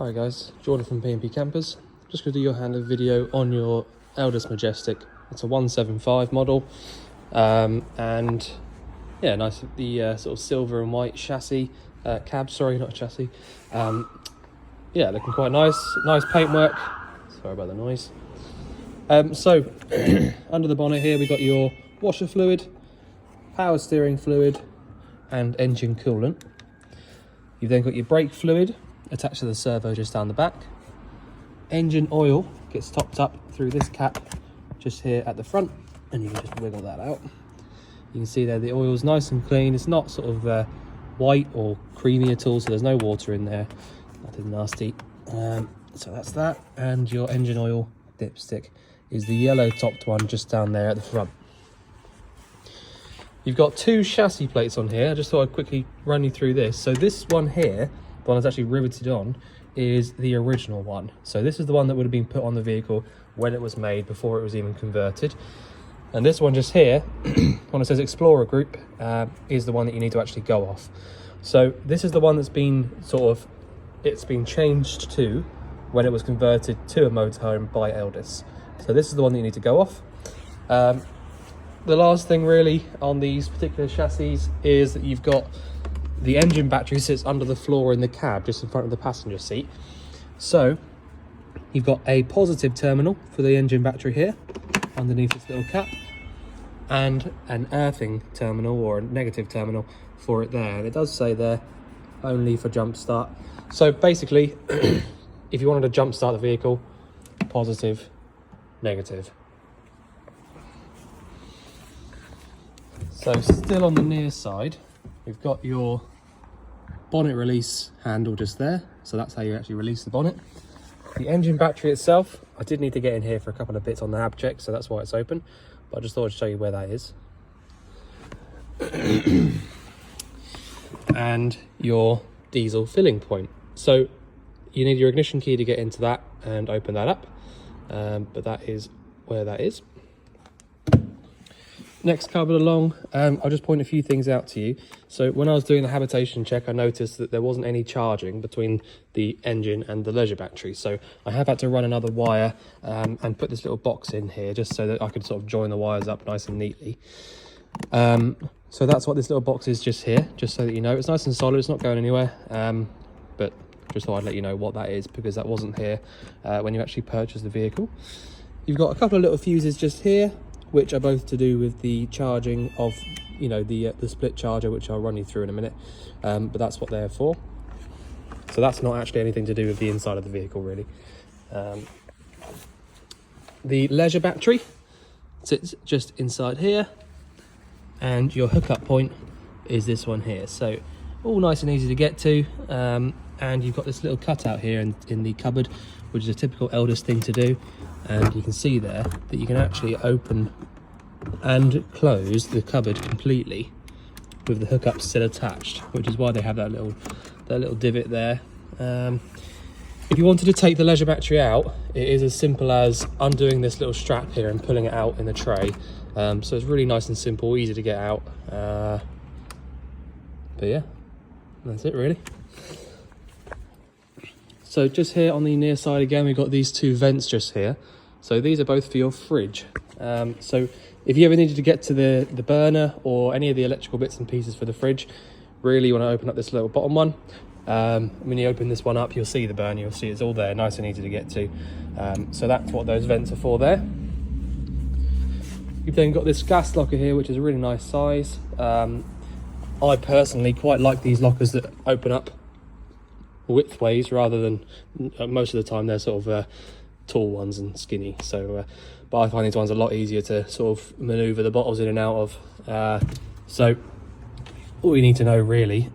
Hi guys, Jordan from P&P Campers. Just going to do your handover video on your Elddis Majestic. It's a 175 model, and yeah, nice. The sort of silver and white chassis, cab. Sorry, not a chassis. Yeah, looking quite nice. Nice paintwork. Sorry about the noise. So under the bonnet here, we got your washer fluid, power steering fluid, and engine coolant. You've then got your brake fluid attached to the servo just down the back. Engine oil gets topped up through this cap just here at the front, and you can just wiggle that out. You can see there the oil is nice and clean. It's not sort of white or creamy at all, so there's no water in there, nothing nasty. So that's that, and your engine oil dipstick is the yellow topped one just down there at the front. You've got two chassis plates on here. I just thought I'd quickly run you through this. So this one here, the one that's actually riveted on, is the original one. So this is the one that would have been put on the vehicle when it was made, before it was even converted. And this one just here, when it says Explorer Group, is the one that you need to actually go off. So this is the one that's been it's been changed to when it was converted to a motorhome by Elddis. So this is the one that you need to go off. The last thing really on these particular chassis is that you've got the engine battery sits under the floor in the cab, just in front of the passenger seat. So you've got a positive terminal for the engine battery here, underneath this little cap, and an earthing terminal or a negative terminal for it there. And it does say there, only for jump start. So basically, if you wanted to jump start the vehicle, positive, negative. So still on the near side, we've got your bonnet release handle just there. So that's how you actually release the bonnet. The engine battery itself, I did need to get in here for a couple of bits on the hab check, so that's why it's open. But I just thought I'd show you where that is. And your diesel filling point. So you need your ignition key to get into that and open that up. But that is where that is. Next carbon along, I'll just point a few things out to you. So when I was doing the habitation check, I noticed that there wasn't any charging between the engine and the leisure battery. So I have had to run another wire and put this little box in here just so that I could sort of join the wires up nice and neatly. So that's what this little box is just here, just so that you know. It's nice and solid, it's not going anywhere. But just thought I'd let you know what that is, because that wasn't here when you actually purchased the vehicle. You've got a couple of little fuses just here, which are both to do with the charging of, you know, the split charger, which I'll run you through in a minute. But that's what they're for. So that's not actually anything to do with the inside of the vehicle, really. The leisure battery sits just inside here, and your hookup point is this one here. So all nice and easy to get to. And you've got this little cutout here in the cupboard, which is a typical Elddis thing to do. And you can see there that you can actually open and close the cupboard completely with the hookup still attached, which is why they have that little divot there. If you wanted to take the leisure battery out, it is as simple as undoing this little strap here and pulling it out in the tray. So it's really nice and simple, easy to get out. But yeah, that's it really. So just here on the near side again, we've got these two vents just here. So these are both for your fridge. So if you ever needed to get to the burner or any of the electrical bits and pieces for the fridge, really you want to open up this little bottom one. When you open this one up, you'll see the burner, you'll see it's all there, nice and easy to get to. So that's what those vents are for there. You've then got this gas locker here, which is a really nice size. I personally quite like these lockers that open up widthways rather than most of the time they're sort of tall ones and skinny. So but I find these ones a lot easier to sort of maneuver the bottles in and out of. So all you need to know really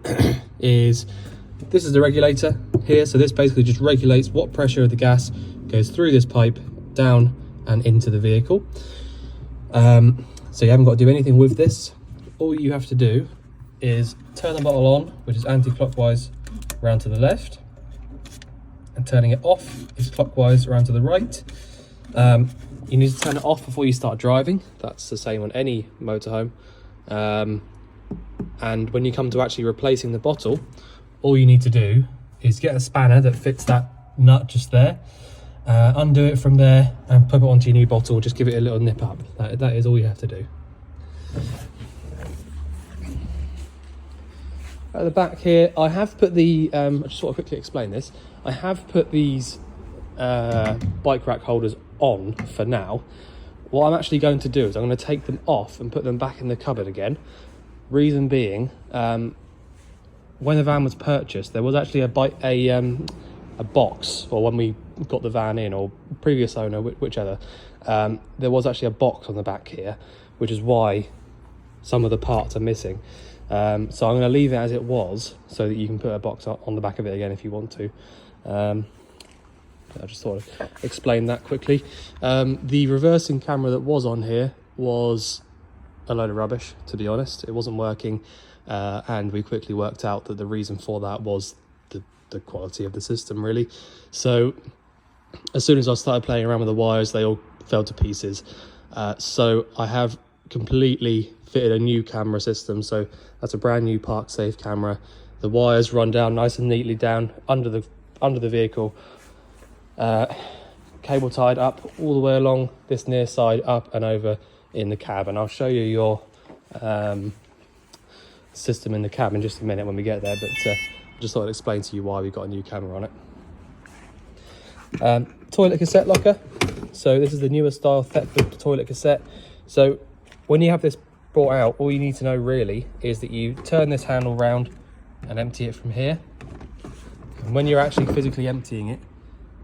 is this is the regulator here. So this basically just regulates what pressure of the gas goes through this pipe down and into the vehicle. So you haven't got to do anything with this. All you have to do is turn the bottle on, which is anti-clockwise around to the left, and turning it off is clockwise around to the right. You need to turn it off before you start driving. That's the same on any motorhome. And when you come to actually replacing the bottle, all you need to do is get a spanner that fits that nut just there. Undo it from there and pop it onto your new bottle. Just give it a little nip up. That is all you have to do. At the back here, I have put the, I just want to quickly explain this. I have put these bike rack holders on for now. What I'm actually going to do is I'm going to take them off and put them back in the cupboard again. Reason being, when the van was purchased, there was actually a box, or when we got the van in, or previous owner, whichever, there was actually a box on the back here, which is why some of the parts are missing. So I'm going to leave it as it was, so that you can put a box on the back of it again if you want to. I just thought I'd explain that quickly. The reversing camera that was on here was a load of rubbish, to be honest. It wasn't working, and we quickly worked out that the reason for that was the quality of the system, really. So as soon as I started playing around with the wires, they all fell to pieces. So I have completely fitted a new camera system. So that's a brand new park safe camera. The wires run down nice and neatly down under the vehicle, cable tied up all the way along this near side, up and over in the cab. And I'll show you your system in the cab in just a minute when we get there, but I just thought I'd explain to you why we got a new camera on it. Toilet cassette locker. So this is the newer style Thetford toilet cassette. So when you have this brought out, all you need to know really is that you turn this handle round and empty it from here. And when you're actually physically emptying it,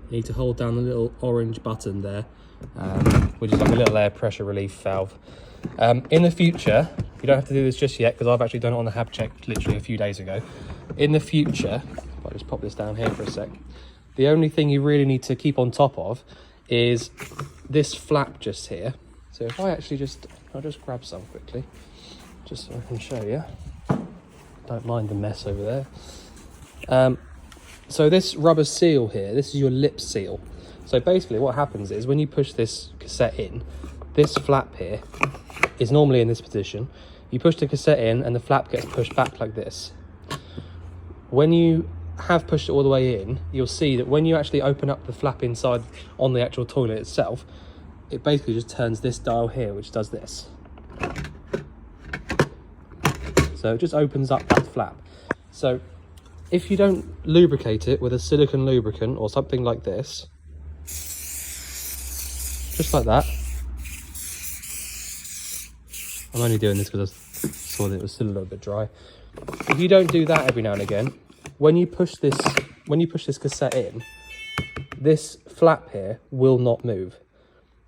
you need to hold down the little orange button there, which is like a little air pressure relief valve. In the future, you don't have to do this just yet, because I've actually done it on the hab check literally a few days ago. In the future, if I just pop this down here for a sec, the only thing you really need to keep on top of is this flap just here. So if I actually I'll just grab some quickly, just so I can show you. Don't mind the mess over there. So this rubber seal here, this is your lip seal. So basically what happens is when you push this cassette in, this flap here is normally in this position. You push the cassette in and the flap gets pushed back like this. When you have pushed it all the way in, you'll see that when you actually open up the flap inside on the actual toilet itself, it basically just turns this dial here, which does this. So it just opens up that flap. So if you don't lubricate it with a silicone lubricant or something like this, just like that. I'm only doing this because I saw that it was still a little bit dry. If you don't do that every now and again, when you push this cassette in, this flap here will not move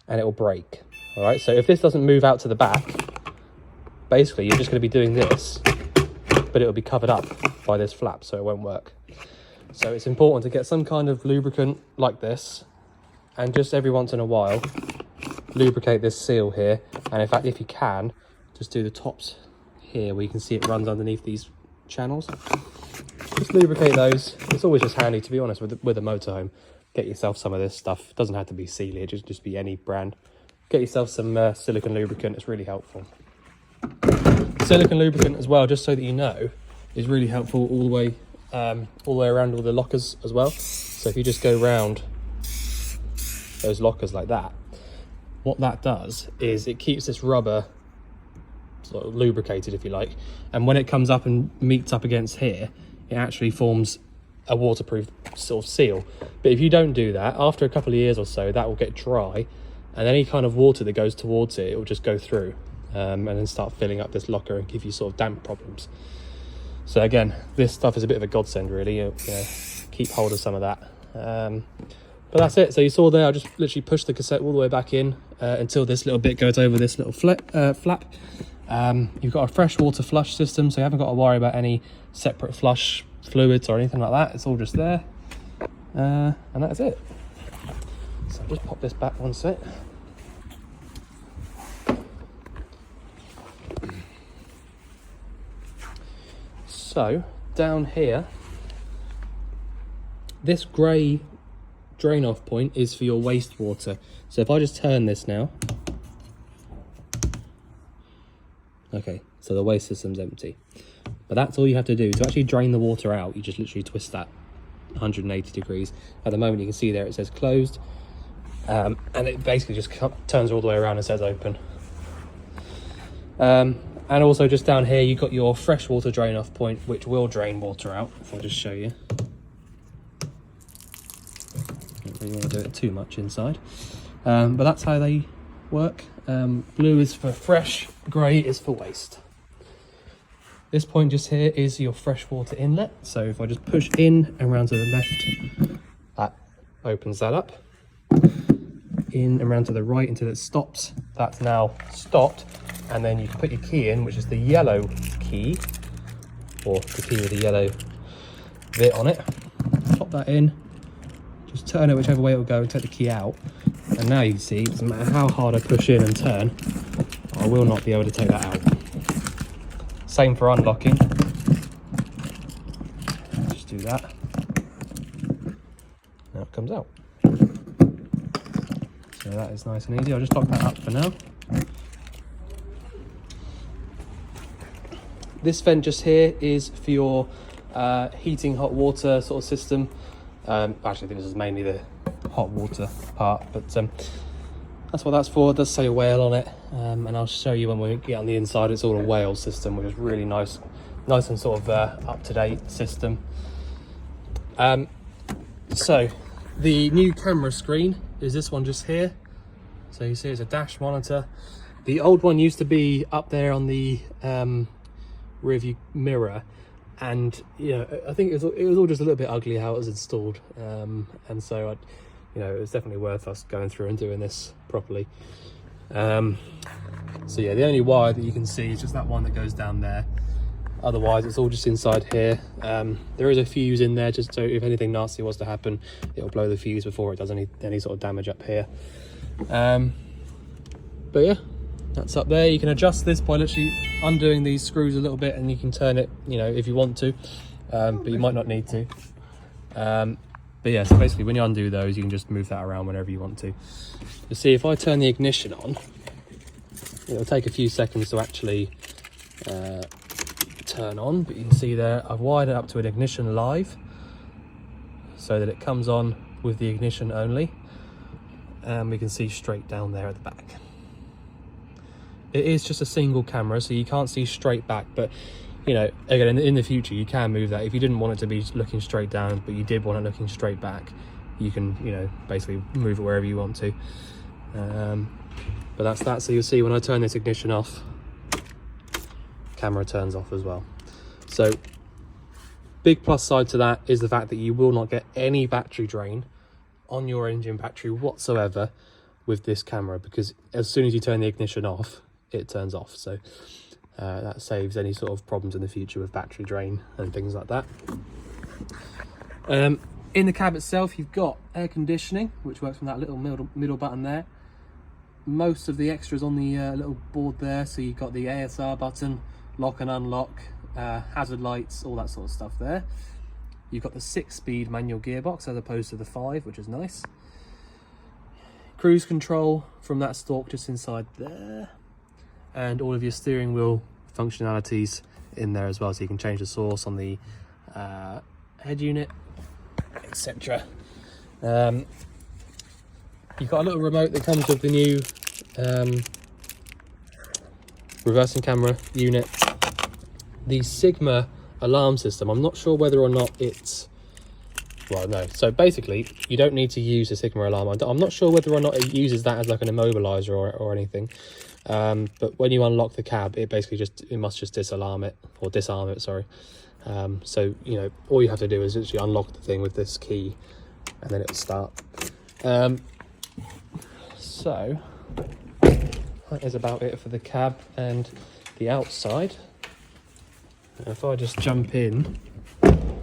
and it will break. All right, so if this doesn't move out to the back, basically you're just going to be doing this, but it will be covered up by this flap, so it won't work. So it's important to get some kind of lubricant like this, and just every once in a while lubricate this seal here. And in fact, if you can, just do the tops here where you can see it runs underneath these channels. Just lubricate those. It's always just handy, to be honest, with a motorhome. Get yourself some of this stuff. It doesn't have to be Sealy, just be any brand. Get yourself some silicone lubricant. It's really helpful. Silicone lubricant as well, just so that you know, is really helpful all the way around all the lockers as well. So if you just go round those lockers like that, what that does is it keeps this rubber sort of lubricated, if you like, and when it comes up and meets up against here, it actually forms a waterproof sort of seal. But if you don't do that, after a couple of years or so, that will get dry, and any kind of water that goes towards it, it will just go through and then start filling up this locker and give you sort of damp problems. So again, this stuff is a bit of a godsend, really. You know, keep hold of some of that. But that's it. So you saw there, I just literally pushed the cassette all the way back in until this little bit goes over this little flap. You've got a fresh water flush system, so you haven't got to worry about any separate flush fluids or anything like that. It's all just there. And that's it. So I'll just pop this back one sec. So down here, this grey drain off point is for your wastewater. So if I just turn this now, okay, so the waste system's empty. But that's all you have to do to actually drain the water out. You just literally twist that 180 degrees. At the moment you can see there it says closed, and it basically just turns all the way around and says open. And also just down here you've got your freshwater drain off point, which will drain water out. If I just show you, don't really want to do it too much inside, but that's how they work. Blue is for fresh, grey is for waste. This point just here is your freshwater inlet, so if I just push in and round to the left, that opens that up. In and round to the right until it stops. That's now stopped, and then you can put your key in, which is the yellow key, or the key with the yellow bit on it. Pop that in, just turn it whichever way it will go and take the key out. And now you can see, it doesn't matter how hard I push in and turn, I will not be able to take that out. Same for unlocking. Just do that. Now it comes out. So that is nice and easy. I'll just lock that up for now. This vent just here is for your heating hot water sort of system. Actually, I think this is mainly the hot water part, but that's what that's for. It does say whale on it, and I'll show you when we get on the inside. It's all a whale system, which is really nice and sort of up-to-date system. So the new camera screen is this one just here. So you see it's a dash monitor. The old one used to be up there on the rear view mirror, and you know, I think it was all just a little bit ugly how it was installed, and so you know, it was definitely worth us going through and doing this properly. So yeah, the only wire that you can see is just that one that goes down there. Otherwise it's all just inside here. There is a fuse in there, just so if anything nasty was to happen, it'll blow the fuse before it does any sort of damage up here. But yeah, that's up there. You can adjust this by literally undoing these screws a little bit, and you can turn it, you know, if you want to, but you might not need to. But yeah, so basically when you undo those, you can just move that around whenever you want to. You see, if I turn the ignition on, it'll take a few seconds to actually turn on, but you can see there I've wired it up to an ignition live so that it comes on with the ignition only, and we can see straight down there at the back. It is just a single camera, so you can't see straight back, but you know, again, in the future you can move that. If you didn't want it to be looking straight down, but you did want it looking straight back, you can, you know, basically move it wherever you want to. But that's that. So you'll see when I turn this ignition off, camera turns off as well. So big plus side to that is the fact that you will not get any battery drain on your engine battery whatsoever with this camera, because as soon as you turn the ignition off, it turns off. So that saves any sort of problems in the future with battery drain and things like that. In the cab itself, you've got air conditioning, which works from that little middle button there. Most of the extras on the little board there, so you've got the ASR button, lock and unlock, hazard lights, all that sort of stuff there. You've got the 6-speed manual gearbox as opposed to the 5, which is nice. Cruise control from that stalk just inside there, and all of your steering wheel functionalities in there as well, so you can change the source on the head unit, etc. You've got a little remote that comes with the new reversing camera unit. The Sigma alarm system, I'm not sure whether or not it's, well, no, so basically you don't need to use a Sigma alarm. I'm not sure whether or not it uses that as like an immobilizer or anything, but when you unlock the cab, it basically it must just disarm it, sorry. So you know, all you have to do is literally unlock the thing with this key and then it'll start. So that is about it for the cab and the outside. If I just jump in,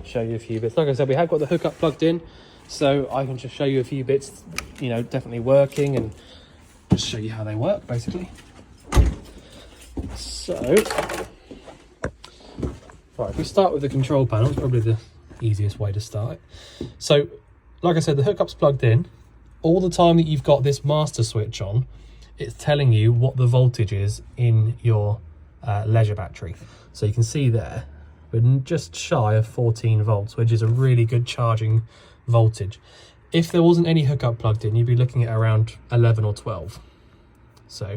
show you a few bits. Like I said, we have got the hookup plugged in, so I can just show you a few bits, you know, definitely working, and just show you how they work basically. So right, if we start with the control panel, it's probably the easiest way to start. So like I said, the hookup's plugged in. All the time that you've got this master switch on, it's telling you what the voltage is in your leisure battery. So you can see there, We're just shy of 14 volts, which is a really good charging voltage. If there wasn't any hookup plugged in, you'd be looking at around 11 or 12. So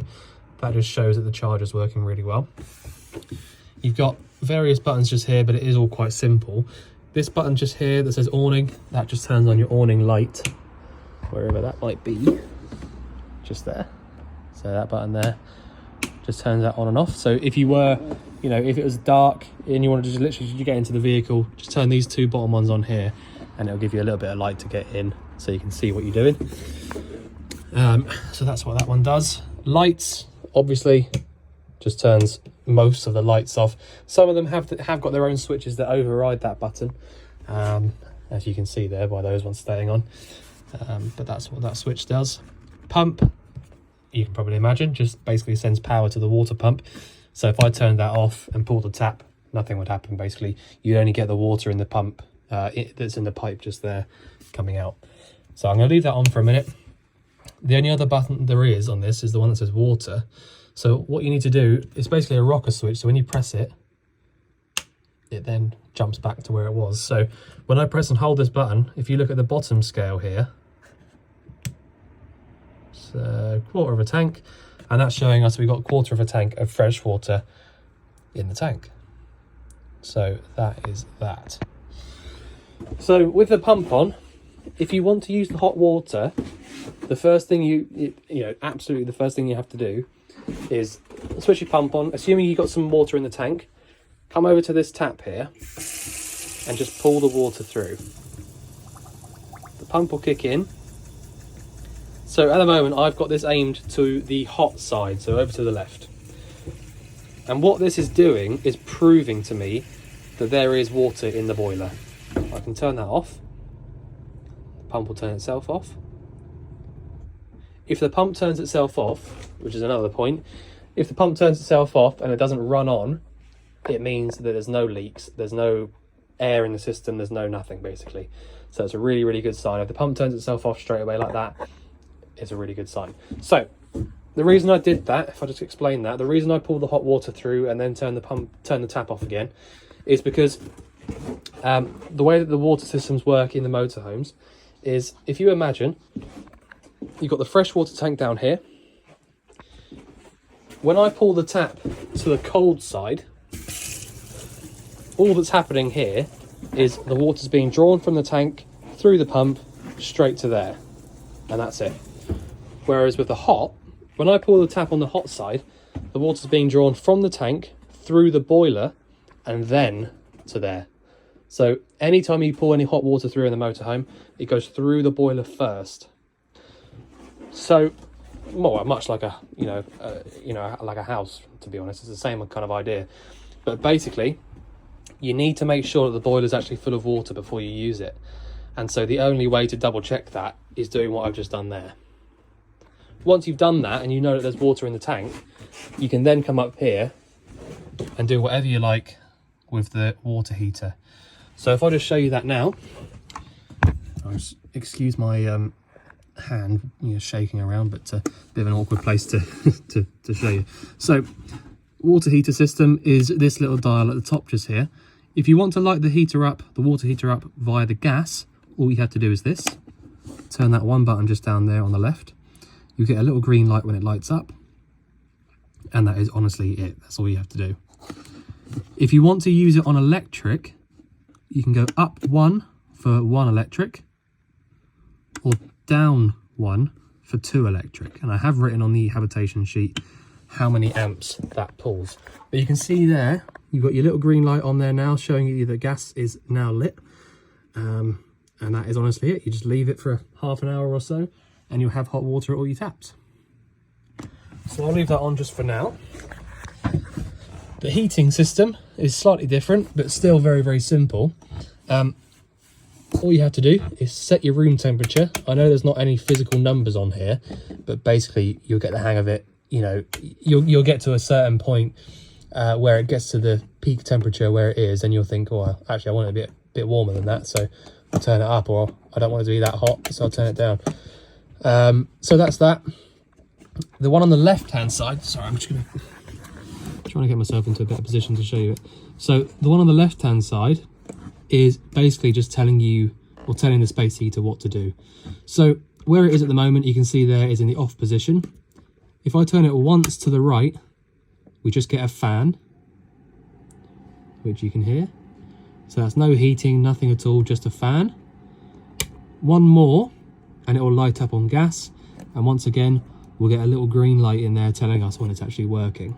that just shows that the charger's working really well. You've got various buttons just here, but it is all quite simple. This button just here that says awning, that just turns on your awning light, wherever that might be, just there. So that button there just turns that on and off. So if you were, you know, if it was dark and you wanted to just literally get into the vehicle, just turn these two bottom ones on here and it'll give you a little bit of light to get in so you can see what you're doing. So that's what that one does. Lights, obviously, just turns most of the lights off. Some of them have got their own switches that override that button, as you can see there by those ones staying on. But that's what that switch does. Pump, you can probably imagine, just basically sends power to the water pump. So if I turned that off and pulled the tap, nothing would happen basically. You'd only get the water in the pump that's in the pipe just there coming out. So I'm going to leave that on for a minute. The only other button there is on this is the one that says water. So what you need to do is basically a rocker switch. So when you press it, it then jumps back to where it was. So when I press and hold this button, if you look at the bottom scale here, it's a quarter of a tank, and that's showing us we've got a quarter of a tank of fresh water in the tank. So that is that. So with the pump on, if you want to use the hot water, the first thing you know, absolutely the first thing you have to do is switch your pump on. Assuming you've got some water in the tank, come over to this tap here and just pull the water through. The pump will kick in. So at the moment I've got this aimed to the hot side, so over to the left. And what this is doing is proving to me that there is water in the boiler. I can turn that off. The pump will turn itself off. If the pump turns itself off, which is another point, if the pump turns itself off and it doesn't run on, it means that there's no leaks, there's no air in the system, there's no nothing basically. So it's a really, really good sign. If the pump turns itself off straight away like that, it's a really good sign. So the reason I did that, if I just explain that, the reason I pulled the hot water through and then turn the tap off again is because the way that the water systems work in the motorhomes is, if you imagine you've got the freshwater tank down here. When I pull the tap to the cold side, all that's happening here is the water's being drawn from the tank through the pump straight to there, and that's it. Whereas with the hot, when I pull the tap on the hot side, the water's being drawn from the tank through the boiler and then to there. So anytime you pull any hot water through in the motorhome, it goes through the boiler first. So, well, much like a like a house, to be honest, it's the same kind of idea. But basically, you need to make sure that the boiler is actually full of water before you use it. And so the only way to double check that is doing what I've just done there. Once you've done that and you know that there's water in the tank, you can then come up here and do whatever you like with the water heater. So if I just show you that now, excuse my hand, shaking around, but a bit of an awkward place to to show you. So water heater system is this little dial at the top just here. If you want to light the heater up, the water heater up via the gas, all you have to do is this. Turn that one button just down there on the left. You get a little green light when it lights up, and that is honestly it. That's all you have to do. If you want to use it on electric, you can go up one for 1 electric, or down 1 for 2 electric. And I have written on the habitation sheet how many amps that pulls. But you can see there, you've got your little green light on there now showing you that gas is now lit. And that is honestly it. You just leave it for half an hour or so and you'll have hot water at all your taps. So I'll leave that on just for now. The heating system is slightly different, but still very, very simple. All you have to do is set your room temperature. I know there's not any physical numbers on here, but basically you'll get the hang of it. You'll get to a certain point where it gets to the peak temperature where it is, and you'll think, oh, actually I want it a bit warmer than that, so I'll turn it up, or I don't want it to be that hot, so I'll turn it down. So that's that. The one on the left hand side, sorry, I'm just gonna trying to get myself into a better position to show you it. So the one on the left hand side is basically just telling you, or telling the space heater what to do. So where it is at the moment, you can see there is in the off position. If I turn it once to the right, we just get a fan, which you can hear. So that's no heating, nothing at all, just a fan. One more and it will light up on gas, and once again we'll get a little green light in there telling us when it's actually working.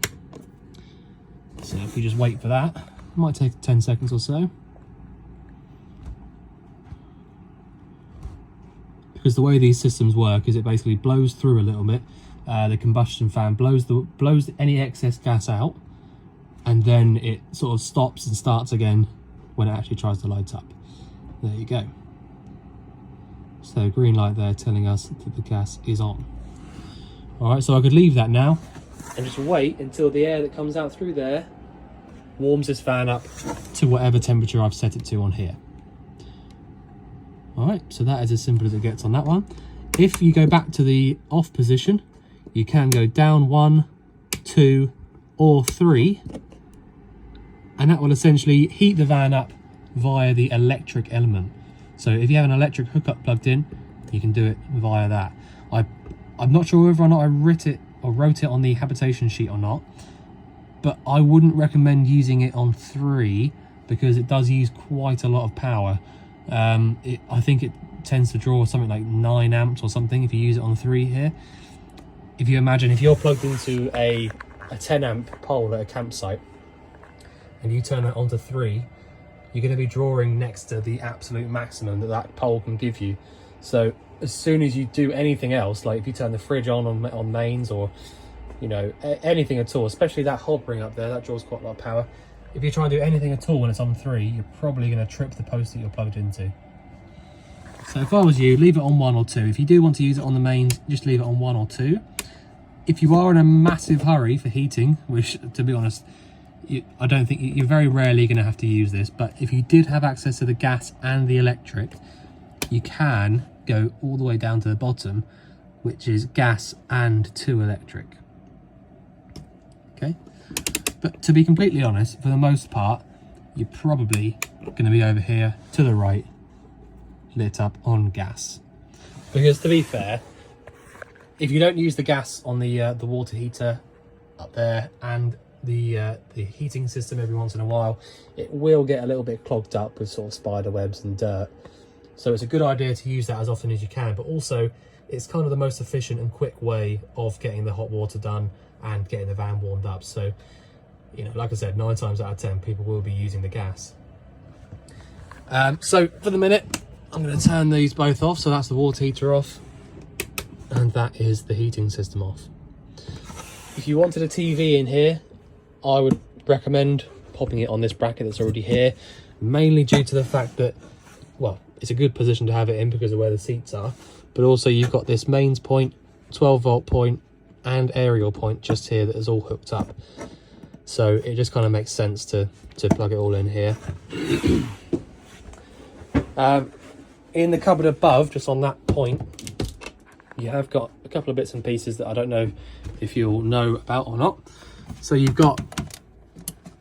So if we just wait for that, it might take 10 seconds or so. Because the way these systems work is it basically blows through a little bit. The combustion fan blows any excess gas out, and then it sort of stops and starts again when it actually tries to light up. There you go. So green light there telling us that the gas is on. All right, so I could leave that now and just wait until the air that comes out through there warms this fan up to whatever temperature I've set it to on here. All right, so that is as simple as it gets on that one. If you go back to the off position, you can go down 1, 2, or 3, and that will essentially heat the van up via the electric element. So if you have an electric hookup plugged in, you can do it via that. I'm not sure whether or not I wrote it on the habitation sheet or not, but I wouldn't recommend using it on 3 because it does use quite a lot of power. I think it tends to draw something like 9 amps or something if you use it on 3 here. If you imagine, if you're plugged into a 10 amp pole at a campsite and you turn that onto 3, you're going to be drawing next to the absolute maximum that pole can give you. So as soon as you do anything else, like if you turn the fridge on mains, or you know, anything at all, especially that hob ring up there, that draws quite a lot of power. If you try and do anything at all when it's on 3, you're probably going to trip the post that you're plugged into. So if I was you, leave it on 1 or 2. If you do want to use it on the mains, just leave it on 1 or 2. If you are in a massive hurry for heating, which to be honest, I don't think you're very rarely going to have to use this, but if you did have access to the gas and the electric, you can go all the way down to the bottom, which is gas and 2 electric. Okay, but to be completely honest, for the most part, you're probably going to be over here to the right, lit up on gas. Because to be fair, if you don't use the gas on the water heater up there and the heating system every once in a while, it will get a little bit clogged up with sort of spider webs and dirt. So it's a good idea to use that as often as you can, but also it's kind of the most efficient and quick way of getting the hot water done and getting the van warmed up. So, you know, like I said, 9 times out of 10 people will be using the gas. So for the minute, I'm going to turn these both off. So that's the water heater off, and that is the heating system off. If you wanted a TV in here, I would recommend popping it on this bracket that's already here, mainly due to the fact that, well, it's a good position to have it in because of where the seats are, but also you've got this mains point, 12 volt point and aerial point just here that is all hooked up. So it just kind of makes sense to plug it all in here. In the cupboard above, just on that point, you have got a couple of bits and pieces that I don't know if you'll know about or not. So you've got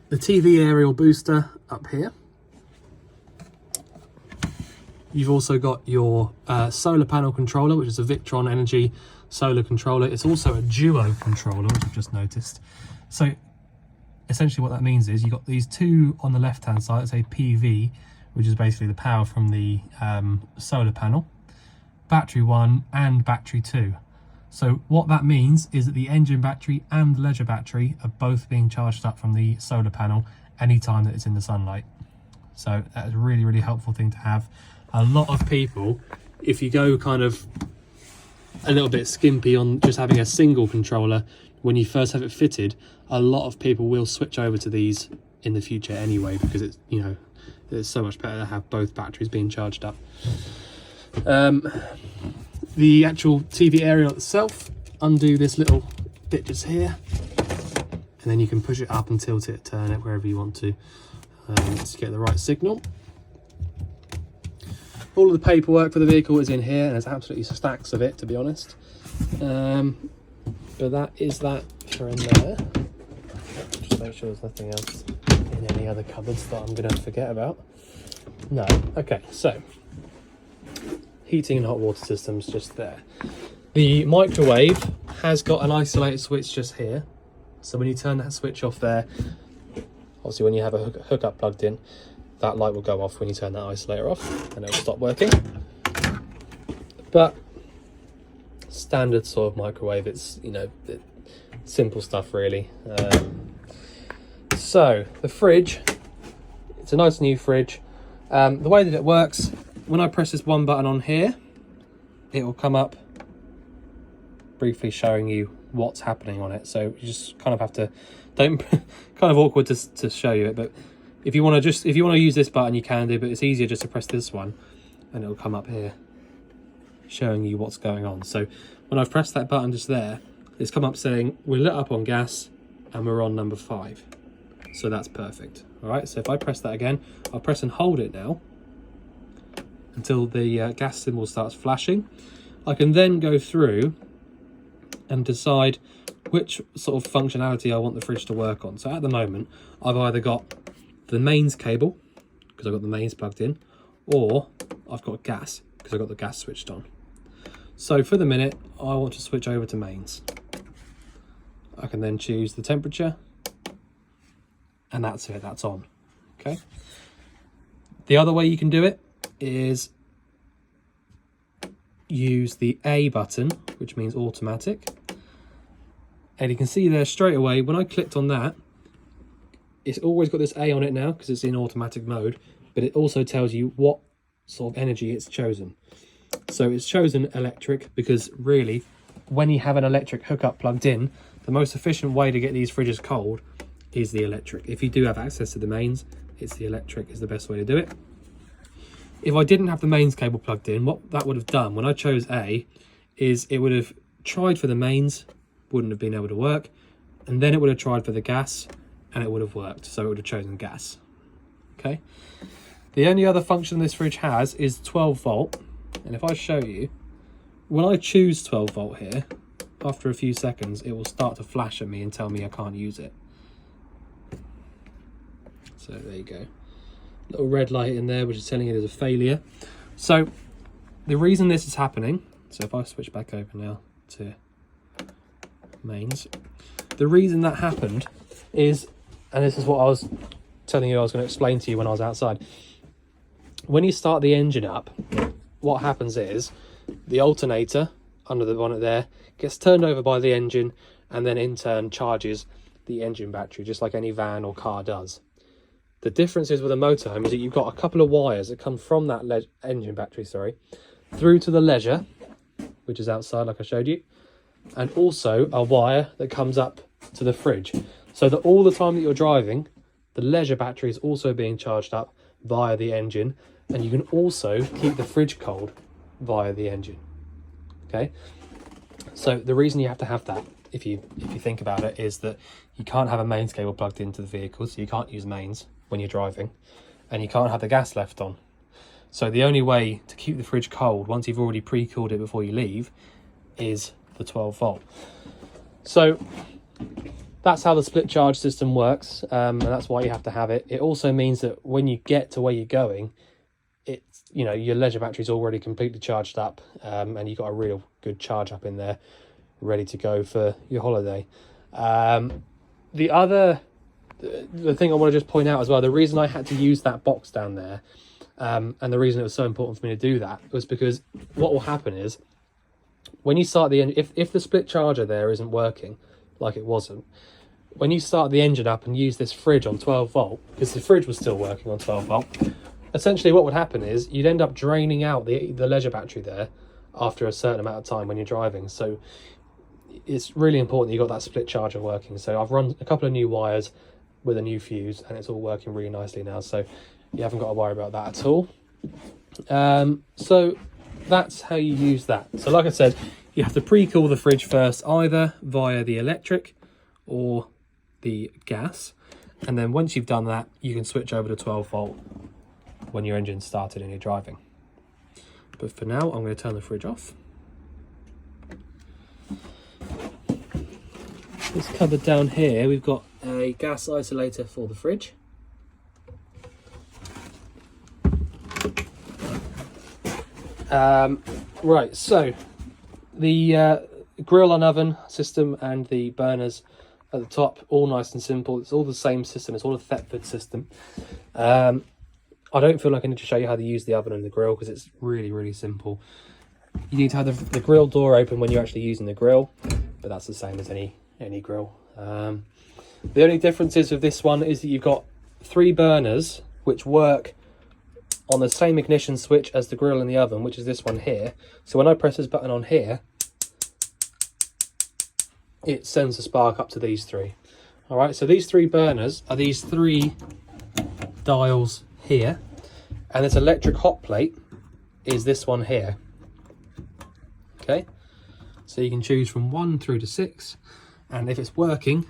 the TV aerial booster up here. You've also got your solar panel controller, which is a Victron Energy solar controller. It's also a duo controller, which I've just noticed. So essentially what that means is you've got these 2 on the left hand side. It's a PV, which is basically the power from the solar panel, battery 1 and battery 2. So what that means is that the engine battery and the leisure battery are both being charged up from the solar panel anytime that it's in the sunlight. So that is a really, really helpful thing to have. A lot of people, if you go kind of a little bit skimpy on just having a single controller, when you first have it fitted, a lot of people will switch over to these in the future anyway, because it's, you know, it's so much better to have both batteries being charged up. The actual TV aerial itself, undo this little bit just here, and then you can push it up and tilt it, turn it wherever you want to get the right signal. All of the paperwork for the vehicle is in here, and there's absolutely stacks of it, to be honest. But that is that for in there. Just make sure there's nothing else in any other cupboards that I'm going to forget about. No. Okay, so heating and hot water systems just there. The microwave has got an isolator switch just here. So when you turn that switch off there, obviously when you have a hookup plugged in, that light will go off when you turn that isolator off and it'll stop working. But standard sort of microwave, it's, you know, simple stuff really. So the fridge, it's a nice new fridge. The way that it works, when I press this one button on here, it will come up briefly showing you what's happening on it. So you just kind of have to, kind of awkward to show you it, but if you want to use this button you can do, but it's easier just to press this one and it'll come up here showing you what's going on. So when I've pressed that button just there, it's come up saying we're lit up on gas and we're on number 5. So that's perfect. All right, so if I press that again, I'll press and hold it now until the gas symbol starts flashing. I can then go through and decide which sort of functionality I want the fridge to work on. So at the moment, I've either got the mains cable, because I've got the mains plugged in, or I've got gas, because I've got the gas switched on. So for the minute, I want to switch over to mains. I can then choose the temperature, and that's it, that's on. Okay. The other way you can do it is use the A button, which means automatic. And you can see there straight away, when I clicked on that, it's always got this A on it now because it's in automatic mode, but it also tells you what sort of energy it's chosen. So it's chosen electric because really, when you have an electric hookup plugged in, the most efficient way to get these fridges cold is the electric. If you do have access to the mains, it's the electric is the best way to do it. If I didn't have the mains cable plugged in, what that would have done when I chose A is it would have tried for the mains, wouldn't have been able to work, and then it would have tried for the gas and it would have worked. So it would have chosen gas. Okay. The only other function this fridge has is 12 volt. And if I show you, when I choose 12 volt here, after a few seconds, it will start to flash at me and tell me I can't use it. So there you go. Little red light in there, which is telling you there's a failure. So the reason this is happening, so if I switch back over now to mains, the reason that happened is, and this is what I was telling you I was going to explain to you when I was outside. When you start the engine up, what happens is the alternator under the bonnet there gets turned over by the engine and then in turn charges the engine battery, just like any van or car does. The difference is with a motorhome is that you've got a couple of wires that come from that engine battery, through to the leisure, which is outside like I showed you, and also a wire that comes up to the fridge, so that all the time that you're driving, the leisure battery is also being charged up via the engine, and you can also keep the fridge cold via the engine. Okay, so the reason you have to have that, if you think about it, is that you can't have a mains cable plugged into the vehicle, so you can't use mains when you're driving, and you can't have the gas left on. So the only way to keep the fridge cold once you've already pre-cooled it before you leave is the 12 volt. So that's how the split charge system works, and that's why you have to have it. It also means that when you get to where you're going, it's, you know, your leisure battery's already completely charged up, and you've got a real good charge up in there ready to go for your holiday. The thing I want to just point out as well, the reason I had to use that box down there, and the reason it was so important for me to do that, was because what will happen is when you start the engine, if the split charger there isn't working, like it wasn't, when you start the engine up and use this fridge on 12 volt, because the fridge was still working on 12 volt, essentially what would happen is you'd end up draining out the leisure battery there after a certain amount of time when you're driving. So it's really important that you got that split charger working. So I've run a couple of new wires with a new fuse and it's all working really nicely now, so you haven't got to worry about that at all. So that's how you use that. So like I said, you have to pre-cool the fridge first, either via the electric or the gas, and then once you've done that, you can switch over to 12 volt when your engine's started and you're driving. But for now, I'm going to turn the fridge off. This cupboard down here, we've got a a gas isolator for the fridge. Right, so the grill and oven system and the burners at the top, all nice and simple. It's all the same system. It's all a Thetford system. I don't feel like I need to show you how to use the oven and the grill because it's really, really simple. You need to have the grill door open when you're actually using the grill, but that's the same as any grill. The only differences with this one is that you've got 3 burners which work on the same ignition switch as the grill and the oven, which is this one here. So when I press this button on here, it sends a spark up to these 3. All right, so these 3 burners are these 3 dials here, and this electric hot plate is this one here. Okay, so you can choose from 1 through to 6, and if it's working,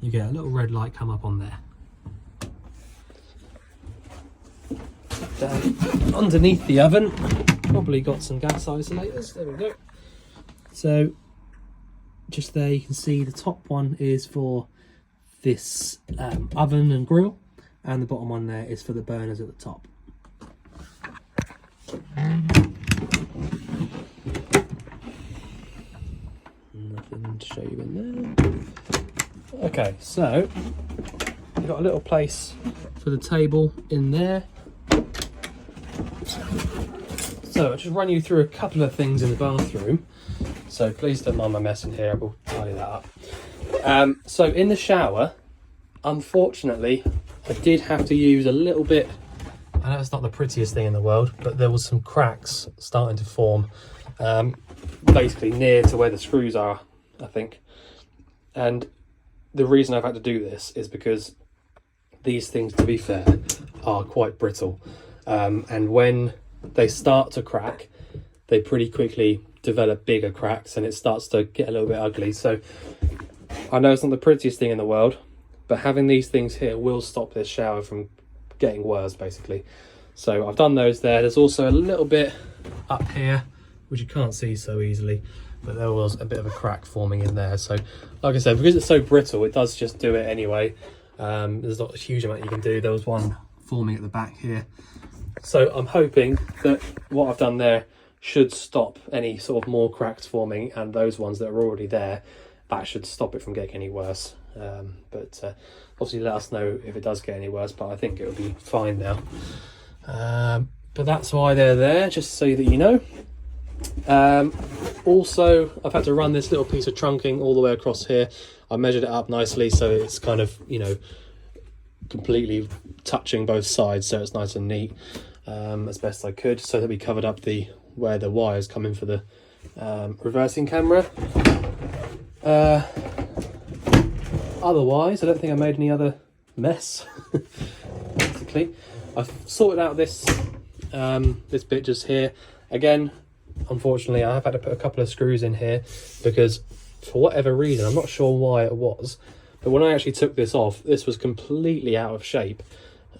you get a little red light come up on there. Down underneath the oven, probably got some gas isolators. There we go. So just there you can see the top one is for this oven and grill, and the bottom one there is for the burners at the top. Nothing to show you in there. Okay, so you've got a little place for the table in there. So I'll just run you through a couple of things in the bathroom. So please don't mind my mess in here, I will tidy that up. So in the shower, unfortunately, I did have to use a little bit. I know it's not the prettiest thing in the world, but there was some cracks starting to form, basically near to where the screws are, I think. And the reason I've had to do this is because these things, to be fair, are quite brittle. And when they start to crack, they pretty quickly develop bigger cracks and it starts to get a little bit ugly. So I know it's not the prettiest thing in the world, but having these things here will stop this shower from getting worse, basically. So I've done those there. There's also a little bit up here, which you can't see so easily, but there was a bit of a crack forming in there. So like I said, because it's so brittle, it does just do it anyway. There's not a huge amount you can do. There was one forming at the back here. So I'm hoping that what I've done there should stop any sort of more cracks forming, and those ones that are already there, that should stop it from getting any worse. But obviously let us know if it does get any worse, but I think it'll be fine now. But that's why they're there, just so that you know. Also, I've had to run this little piece of trunking all the way across here. I measured it up nicely so it's kind of, you know, completely touching both sides, so it's nice and neat, as best I could, so that we covered up where the wires come in for the reversing camera. Otherwise, I don't think I made any other mess. Basically, I've sorted out this this bit just here. Again, unfortunately, I have had to put a couple of screws in here because for whatever reason, I'm not sure why it was, but when I actually took this off, this was completely out of shape,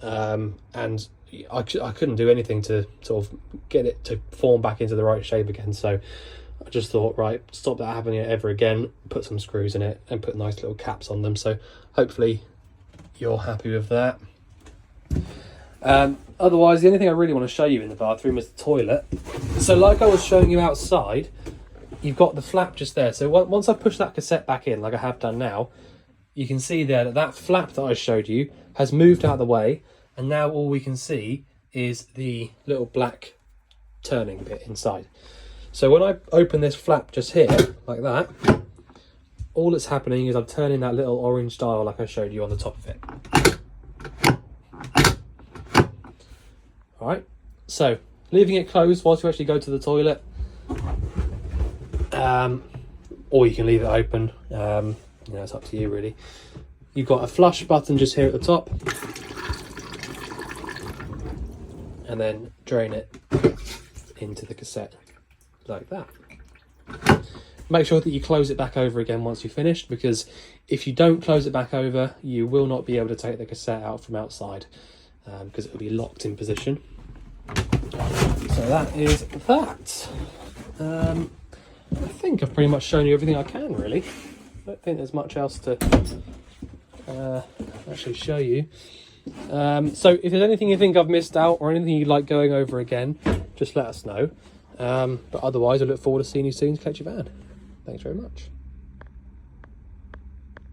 and I couldn't do anything to sort of get it to form back into the right shape again. So I just thought, right, stop that happening ever again, put some screws in it and put nice little caps on them. So hopefully you're happy with that. Otherwise, the only thing I really want to show you in the bathroom is the toilet. So like I was showing you outside, you've got the flap just there. So once I push that cassette back in, like I have done now, you can see there that that flap that I showed you has moved out of the way, and now all we can see is the little black turning bit inside. So when I open this flap just here, like that, all that's happening is I'm turning that little orange dial like I showed you on the top of it. All right, so leaving it closed whilst you actually go to the toilet, or you can leave it open, you know, it's up to you really. You've got a flush button just here at the top, and then drain it into the cassette like that. Make sure that you close it back over again once you've finished, because if you don't close it back over, you will not be able to take the cassette out from outside, because it will be locked in position. So that is that. I think I've pretty much shown you everything I can really. don't think there's much else to actually show you. So if there's anything you think I've missed out or anything you'd like going over again, just let us know. But otherwise, I look forward to seeing you soon to collect your van. Thanks very much.